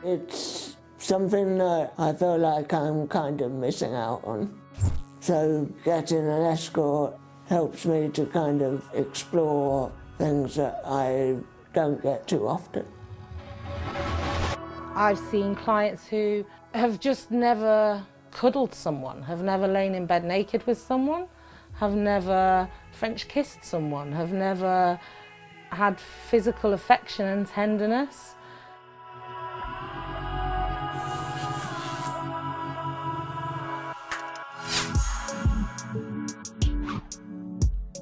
It's something that I feel like I'm kind of missing out on. So getting an escort helps me to kind of explore things that I don't get too often. I've seen clients who have just never cuddled someone, have never lain in bed naked with someone, have never French kissed someone, have never had physical affection and tenderness.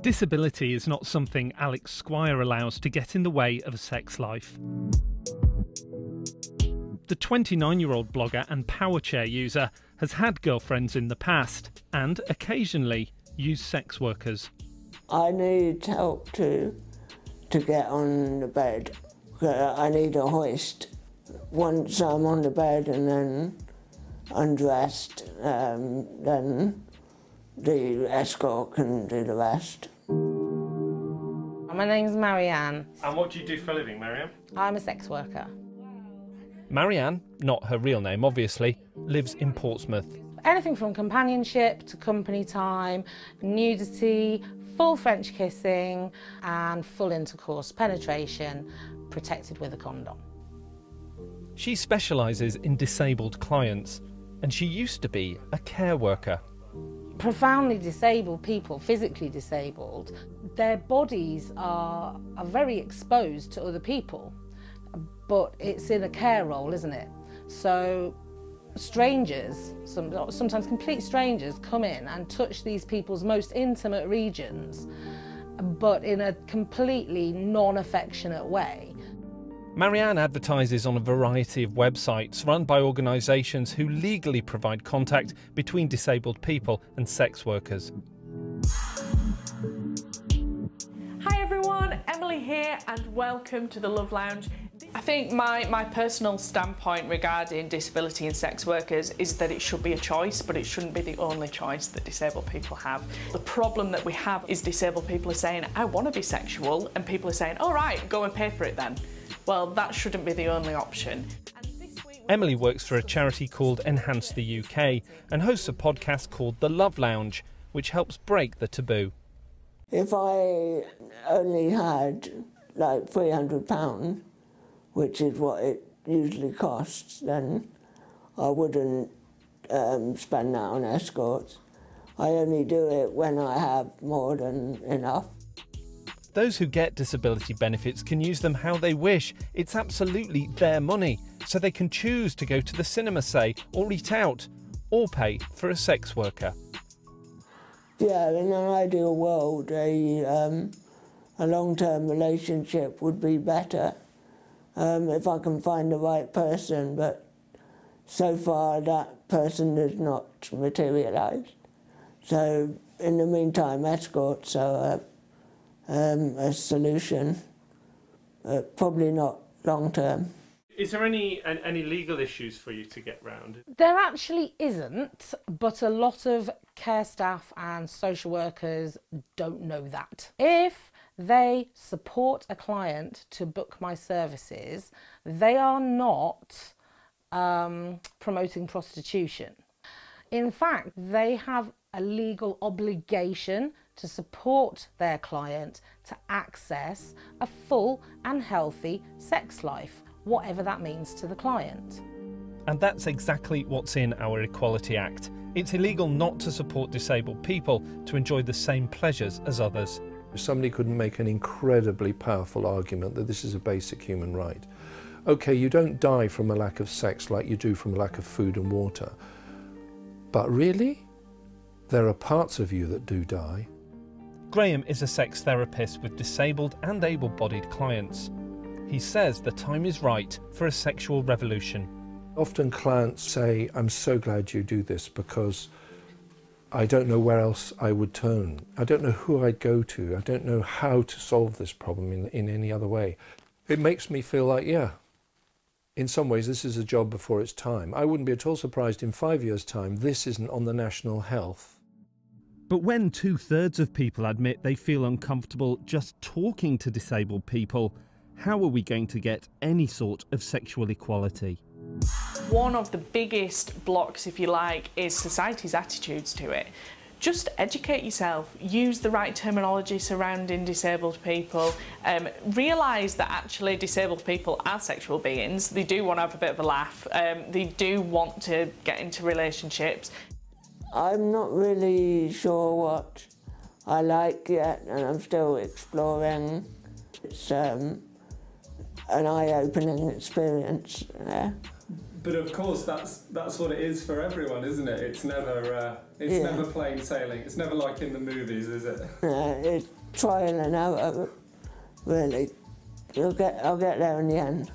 Disability is not something Alex Squire allows to get in the way of a sex life. The 29-year-old blogger and power chair user has had girlfriends in the past and occasionally used sex workers. I need help to get on the bed. I need a hoist. Once I'm on the bed and then undressed, then the escort can do the rest. My name's Marianne. And what do you do for a living, Marianne? I'm a sex worker. Marianne, not her real name obviously, lives in Portsmouth. Anything from companionship to company time, nudity, full French kissing and full intercourse, penetration, protected with a condom. She specialises in disabled clients and she used to be a care worker. Profoundly disabled people, physically disabled, their bodies are very exposed to other people, but it's in a care role, isn't it? So strangers, sometimes complete strangers, come in and touch these people's most intimate regions, but in a completely non-affectionate way. Marianne advertises on a variety of websites run by organisations who legally provide contact between disabled people and sex workers. Hi everyone, Emily here and welcome to the Love Lounge. I think my personal standpoint regarding disability and sex workers is that it should be a choice, but it shouldn't be the only choice that disabled people have. The problem that we have is disabled people are saying, I want to be sexual, and people are saying, all right, go and pay for it then. Well, that shouldn't be the only option. Emily works for a charity called Enhance the UK and hosts a podcast called The Love Lounge, which helps break the taboo. If I only had like £300, which is what it usually costs, then I wouldn't spend that on escorts. I only do it when I have more than enough. Those who get disability benefits can use them how they wish. It's absolutely their money, so they can choose to go to the cinema, say, or eat out, or pay for a sex worker. Yeah, in an ideal world, a long-term relationship would be better if I can find the right person, but so far that person has not materialised. So in the meantime, escorts are a solution, probably not long-term. Is there any legal issues for you to get round? There actually isn't, but a lot of care staff and social workers don't know that. If they support a client to book my services, they are not promoting prostitution. In fact, they have a legal obligation to support their client to access a full and healthy sex life, whatever that means to the client. And that's exactly what's in our Equality Act. It's illegal not to support disabled people to enjoy the same pleasures as others. Somebody could make an incredibly powerful argument that this is a basic human right. Okay, you don't die from a lack of sex like you do from a lack of food and water. But really, there are parts of you that do die. Graham is a sex therapist with disabled and able-bodied clients. He says the time is right for a sexual revolution. Often clients say, I'm so glad you do this because I don't know where else I would turn. I don't know who I'd go to. I don't know how to solve this problem in any other way. It makes me feel like, yeah, in some ways this is a job before its time. I wouldn't be at all surprised in 5 years' time this isn't on the national health. But when 2/3 of people admit they feel uncomfortable just talking to disabled people, how are we going to get any sort of sexual equality? One of the biggest blocks, if you like, is society's attitudes to it. Just educate yourself, use the right terminology surrounding disabled people, realise that actually disabled people are sexual beings. They do want to have a bit of a laugh, they do want to get into relationships. I'm not really sure what I like yet, and I'm still exploring. It's an eye-opening experience. Yeah. But of course, that's what it is for everyone, isn't it? It's never never plain sailing. It's never like in the movies, is it? It's trial and error, really. I'll get there in the end.